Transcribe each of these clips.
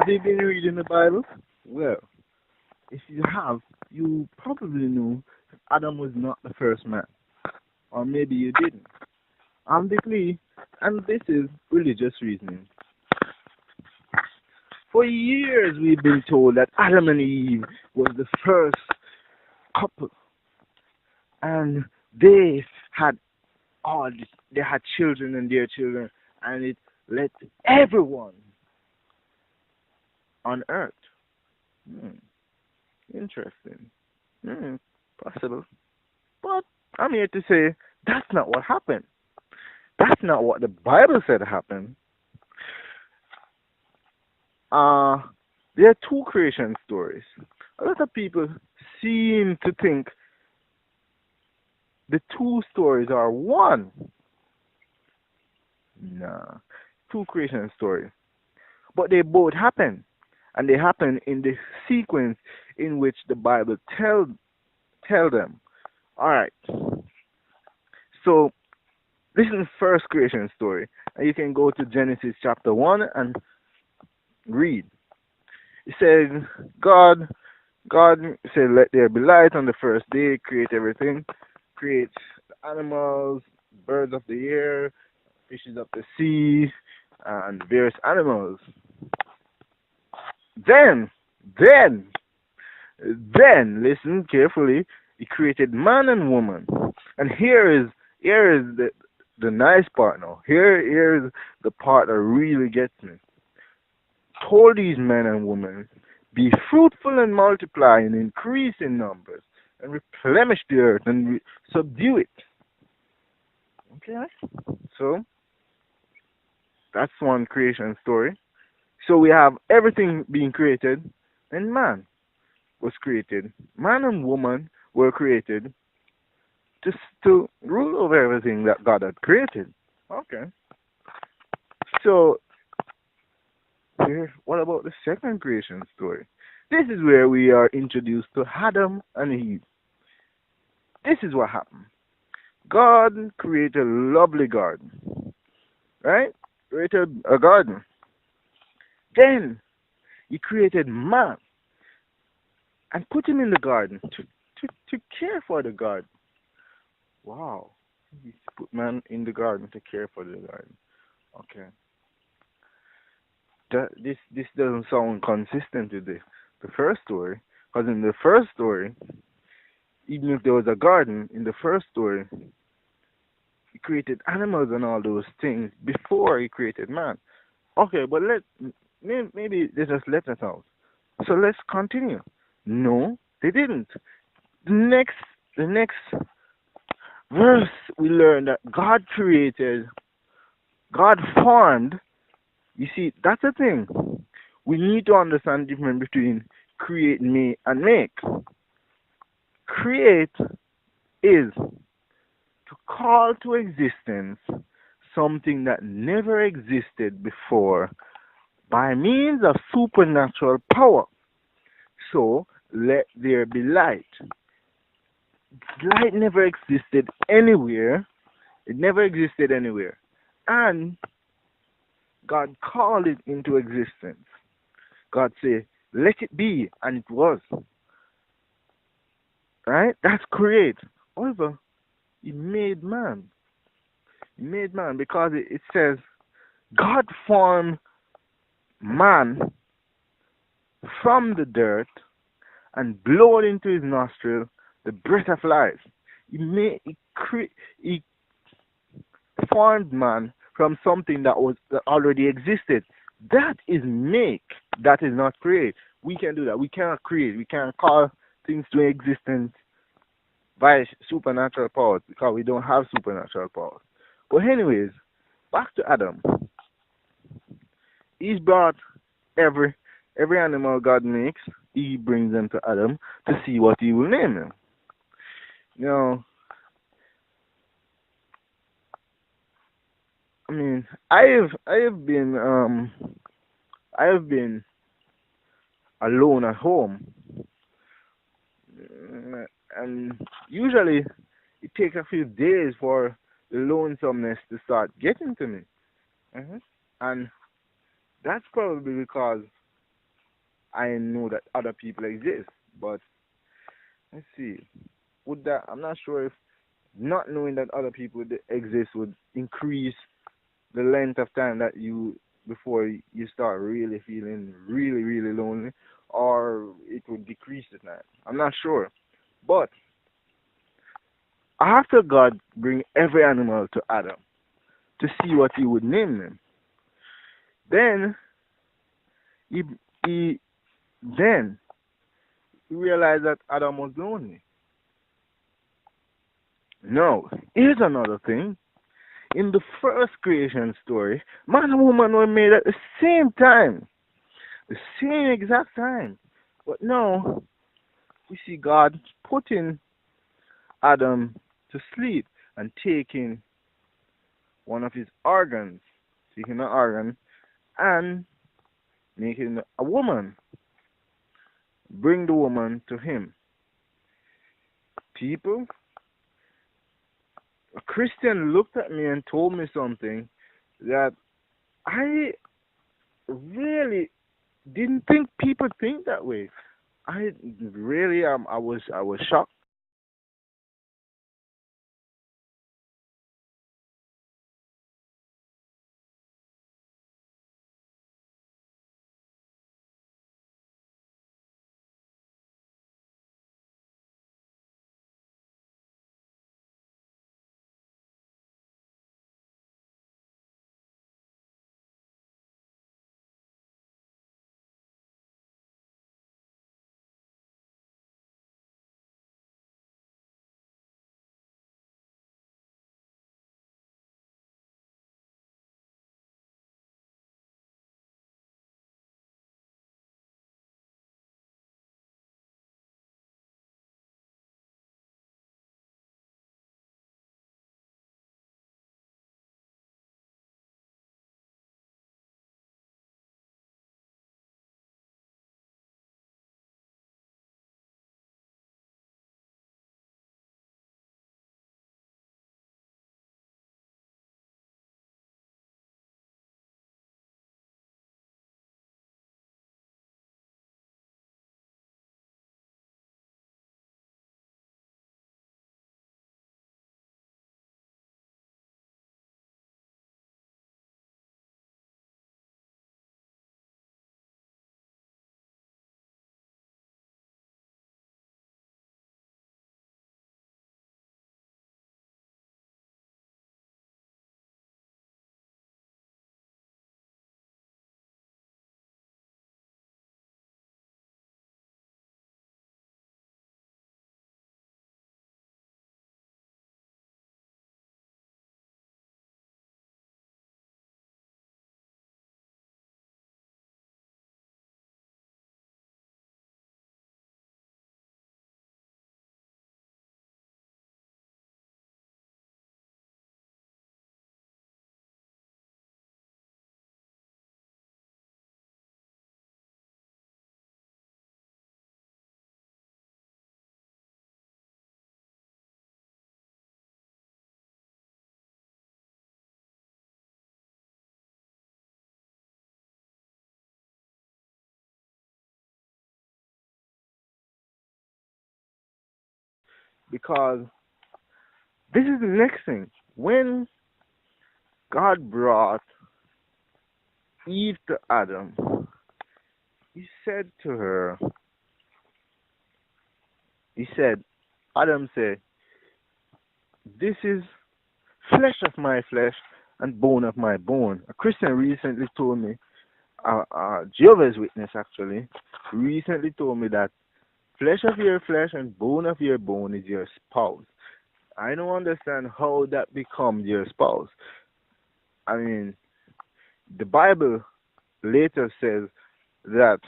Have you been reading the Bible? Well, if you have, you probably know Adam was not the first man. Or maybe you didn't. I'm Lee, and this is religious reasoning. For years, we've been told that Adam and Eve was the first couple, and they had all this, they had children and their children, and it led to everyone on earth. Hmm, interesting. Hmm, possible. But I'm here to say that's not what happened. That's not what the Bible said happened. Uh, there are two creation stories. A lot of people seem to think the two stories are one. Nah, two creation stories. But they both happen. And they happen in the sequence in which the Bible tell them. Alright. So this is the first creation story. And you can go to Genesis chapter 1 and read. It says God said, let there be light on the first day, create everything, create the animals, birds of the air, fishes of the sea, and various animals. Then, then, listen carefully, he created man and woman. And here is the nice part now. Here is the part that really gets me. Told these men and women, be fruitful and multiply and increase in numbers and replenish the earth and subdue it. Okay? So, that's one creation story. So we have everything being created and man was created. Man and woman were created just to rule over everything that God had created. Okay. So, what about the second creation story? This is where we are introduced to Adam and Eve. This is what happened. God created a lovely garden, right? Created a garden. Then he created man and put him in the garden to care for the garden. Wow. He put man in the garden to care for the garden. Okay. This doesn't sound consistent with the first story. Because in the first story, even if there was a garden, in the first story, he created animals and all those things before he created man. Okay, but maybe they just left us out. So let's continue. No, they didn't. The next verse we learn that God formed. You see, that's the thing. We need to understand the difference between create, and make. Create is to call to existence something that never existed before by means of supernatural power. So, let there be light. Light never existed anywhere. It never existed anywhere. And God called it into existence. God said, let it be, and it was. Right? That's create. However, he made man. He made man because it says, God formed man from the dirt and blowed into his nostril the breath of life. He formed man from something that already existed. That is make. That is not create. We can do that. We cannot create. We cannot call things to existence by supernatural powers because we don't have supernatural powers. But anyways, back to Adam. He's brought every animal God makes. He brings them to Adam to see what he will name them. Now, I mean, I have been alone at home, and usually it takes a few days for the lonesomeness to start getting to me. And that's probably because I know that other people exist, but let's see. Would that? I'm not sure if not knowing that other people exist would increase the length of time that you before you start really feeling really lonely, or it would decrease the time. I'm not sure, but after God bring every animal to Adam to see what he would name them, then he he then he realized that Adam was lonely. No, here's another thing. In the first creation story, man and woman were made at the same time, the same exact time. But now we see God putting Adam to sleep and taking one of his organs, taking an organ and making a woman, bring the woman to him. People, a Christian looked at me and told me something that I really didn't think people think that way. I really I was shocked because this is the next thing. When God brought Eve to Adam, he said to her, he said, Adam said, this is flesh of my flesh and bone of my bone. A Christian recently told me, Jehovah's Witness actually, recently told me that flesh of your flesh and bone of your bone is your spouse. I don't understand how that becomes your spouse. I mean, the Bible later says that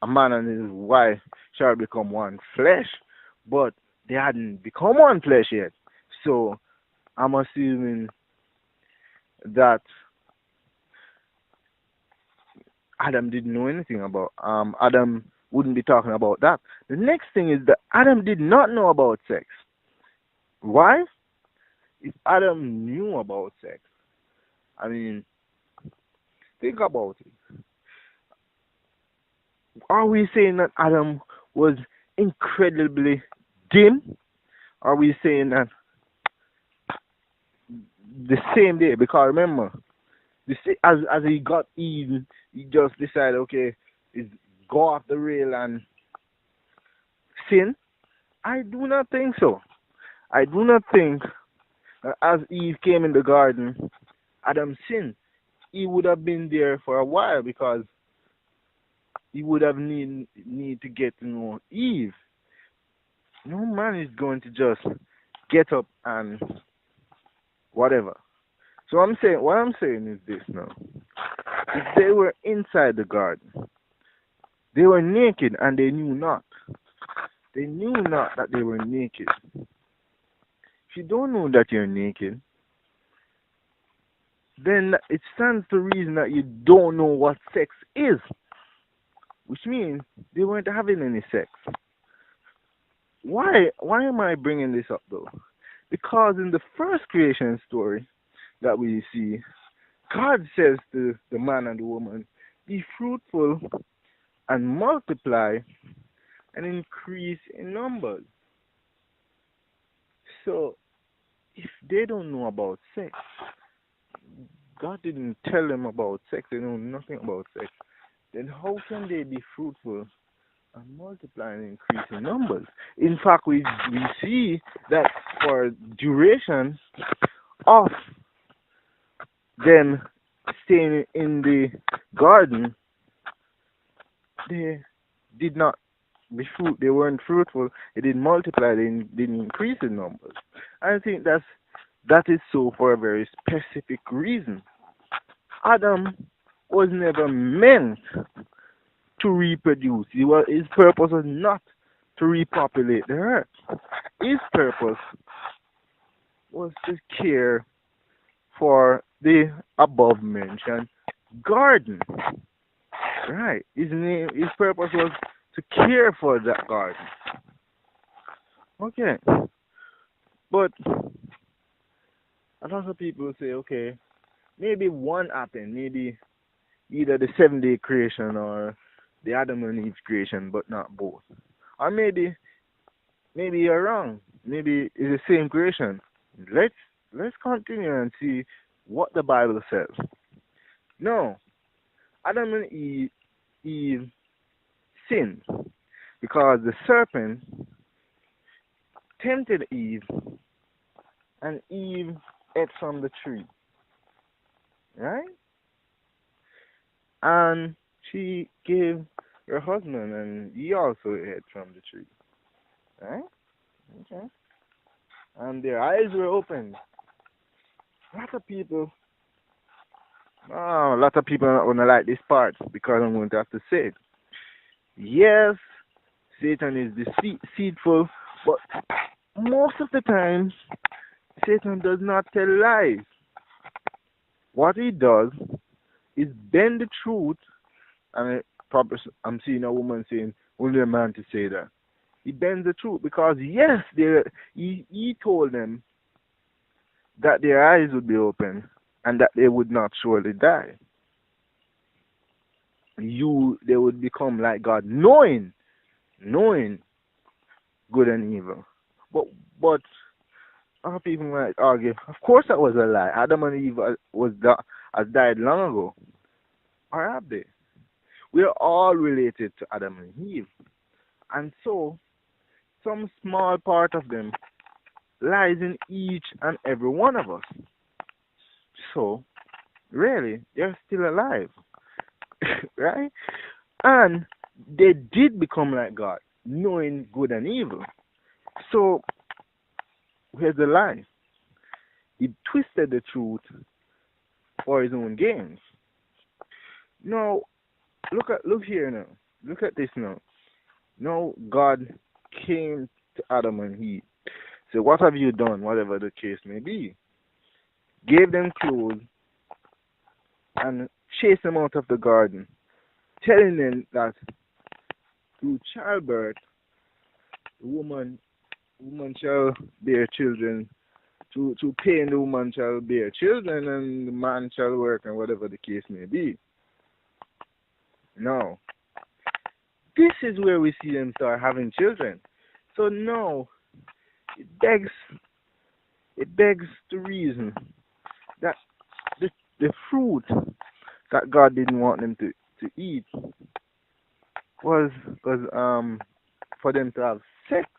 a man and his wife shall become one flesh, but they hadn't become one flesh yet. So I'm assuming that Adam didn't know anything about. Adam wouldn't be talking about that. The next thing is that Adam did not know about sex. Why? If Adam knew about sex, I mean, think about it. Are we saying that Adam was incredibly dim? Are we saying that the same day? Because remember, as he got Eve, he just decided, okay, is go off the rail and sin. I do not think so. I do not think that as Eve came in the garden, Adam sinned. He would have been there for a while because he would have need to get to know Eve. No man is going to just get up and whatever. So what I'm saying is this now. If they were inside the garden, they were naked and they knew not. They knew not that they were naked. If you don't know that you're naked, then it stands to reason that you don't know what sex is, which means they weren't having any sex. Why am I bringing this up though? Because in the first creation story that we see, God says to the man and the woman, be fruitful and multiply and increase in numbers. So if they don't know about sex, God didn't tell them about sex, they know nothing about sex, then how can they be fruitful and multiply and increase in numbers? In fact, we see that for duration of them staying in the garden, they did not they weren't fruitful, they didn't multiply, they didn't increase in numbers. I think that is so for a very specific reason. Adam was never meant to reproduce. His purpose was not to repopulate the earth. His purpose was to care for the above mentioned garden. Right. His purpose was to care for that garden. Okay. But a lot of people say, okay, maybe one happened, maybe either the 7 day creation or the Adam and Eve creation, but not both. Or maybe you're wrong. Maybe it's the same creation. Let's continue and see what the Bible says. No, Adam and Eve sinned because the serpent tempted Eve, and Eve ate from the tree, right? And she gave her husband, and he also ate from the tree, right? Okay. And their eyes were opened. A lot of people are not gonna like this part because I'm going to have to say it. Yes, Satan is deceitful, but most of the time, Satan does not tell lies. What he does is bend the truth, and I'm seeing a woman saying, only a man to say that. He bends the truth because, yes, he told them that their eyes would be open and that they would not surely die. They would become like God, knowing good and evil. But our people might argue, of course that was a lie. Adam and Eve has died long ago. Or have they? We are all related to Adam and Eve. And so, some small part of them lies in each and every one of us. So, really, they're still alive. Right? And they did become like God, knowing good and evil. So, here's the lie. He twisted the truth for his own gains. Now, look here now. Look at this now. Now God came to Adam and Eve. So what have you done, whatever the case may be? Gave them clothes and chased them out of the garden, telling them that through childbirth, the woman shall bear children. To pain, the woman shall bear children, and the man shall work, and whatever the case may be. Now, This is where we see them start having children. So no, it begs it begs to reason that the fruit that God didn't want them to eat was for them to have sex.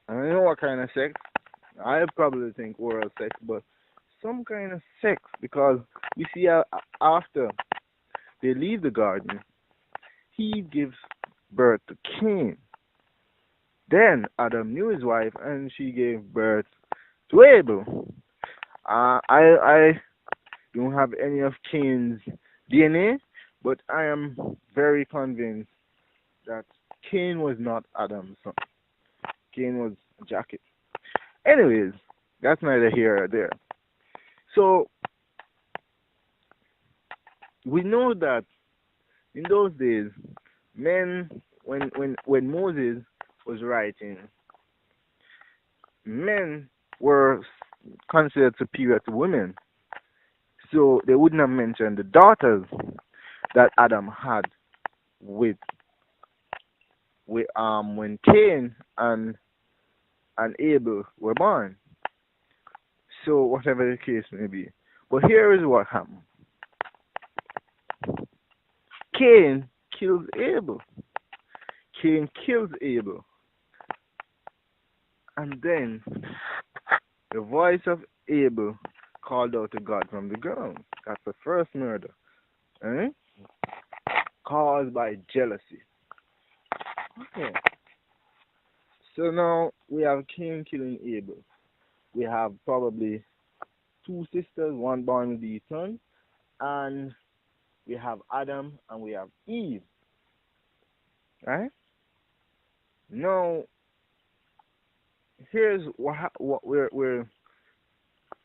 I don't know what kind of sex. I probably think oral sex, but some kind of sex because we see after they leave the garden, he gives birth to Cain. Then Adam knew his wife, and she gave birth to Abel. I don't have any of Cain's DNA, but I am very convinced that Cain was not Adam's son. Cain was Jacket. Anyways, that's neither here or there. So we know that in those days, men, when Moses was writing, men were considered superior to women. So they wouldn't have mentioned the daughters that Adam had with when Cain and Abel were born. So whatever the case may be. But here is what happened. Cain kills Abel. Cain kills Abel. And then the voice of Abel called out to God from the ground. That's the first murder. Eh? Caused by jealousy. Okay. So now we have Cain killing Abel. We have probably two sisters, one born with the son, and we have Adam and we have Eve. Right? Now here's where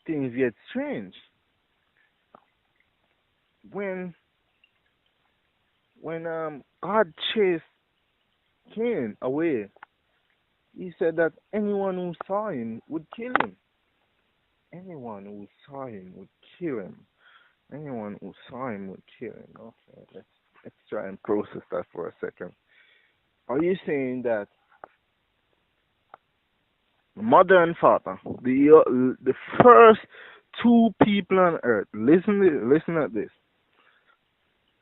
things get strange. When God chased Cain away, he said that anyone who saw him would kill him. Anyone who saw him would kill him. Anyone who saw him would kill him. Okay, let's try and process that for a second. Are you saying that mother and father, the first two people on earth, listen at this.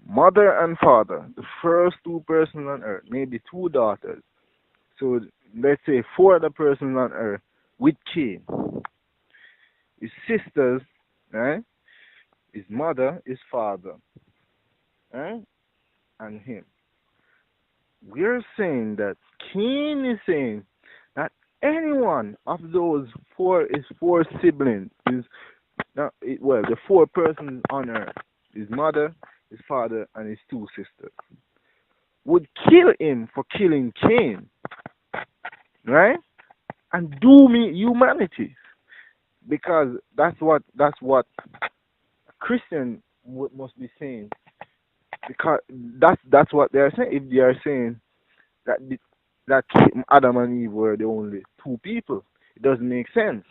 Mother and father, the first two persons on earth, maybe two daughters. So let's say four other persons on earth with Cain. His sisters, right? His mother, his father, right? And him. We're saying that Cain is saying that any one of those his four siblings, the four persons on earth, his mother, his father, and his two sisters, would kill him for killing Cain, right? And do me humanity, because that's what a Christian must be saying, because that's what they are saying. If they are saying that that Adam and Eve were the only two people, it doesn't make sense.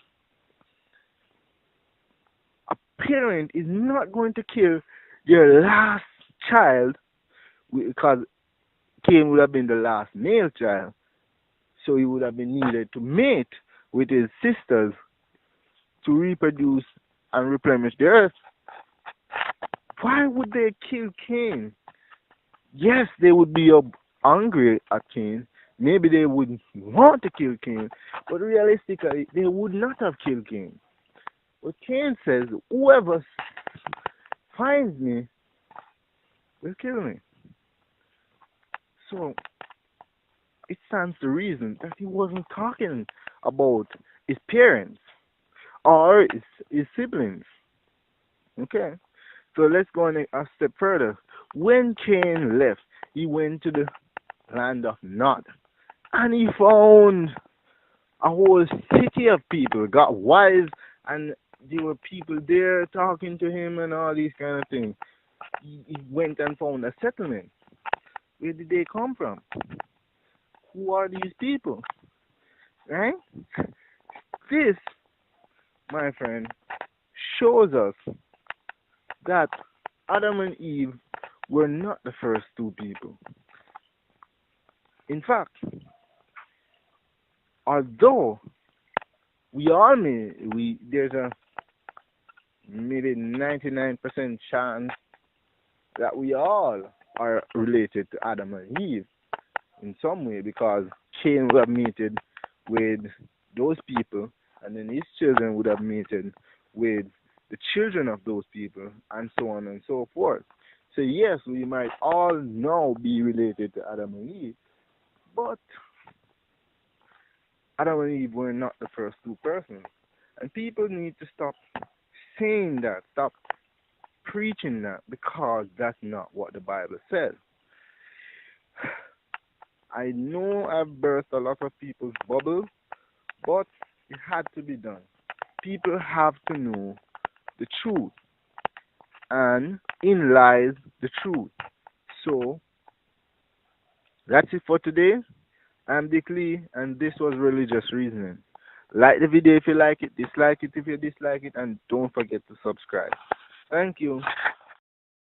A parent is not going to kill their last child because Cain would have been the last male child, so he would have been needed to mate with his sisters to reproduce and replenish the earth. Why would they kill Cain? Yes, they would be angry at Cain. Maybe they would want to kill Cain, but realistically, they would not have killed Cain. But Cain says, whoever finds me will kill me. So it stands to reason that he wasn't talking about his parents or his siblings. Okay? So let's go on a step further. When Cain left, he went to the land of Nod, and he found a whole city of people, got wives, and there were people there talking to him and all these kind of things. He went and found a settlement. Where did they come from? Who are these people? Right? This, my friend, shows us that Adam and Eve were not the first two people. In fact, although we all may, there's a maybe 99% chance that we all are related to Adam and Eve in some way because Cain would have mated with those people and then his children would have mated with the children of those people and so on and so forth. So yes, we might all now be related to Adam and Eve, but Adam and Eve were not the first two persons. And people need to stop saying that, stop preaching that because that's not what the Bible says. I know I've burst a lot of people's bubble, but it had to be done. People have to know the truth, and in lies the truth. So that's it for today. I'm Dick Lee, and this was Religious Reasoning. Like the video if you like it, dislike it if you dislike it, and don't forget to subscribe. Thank you.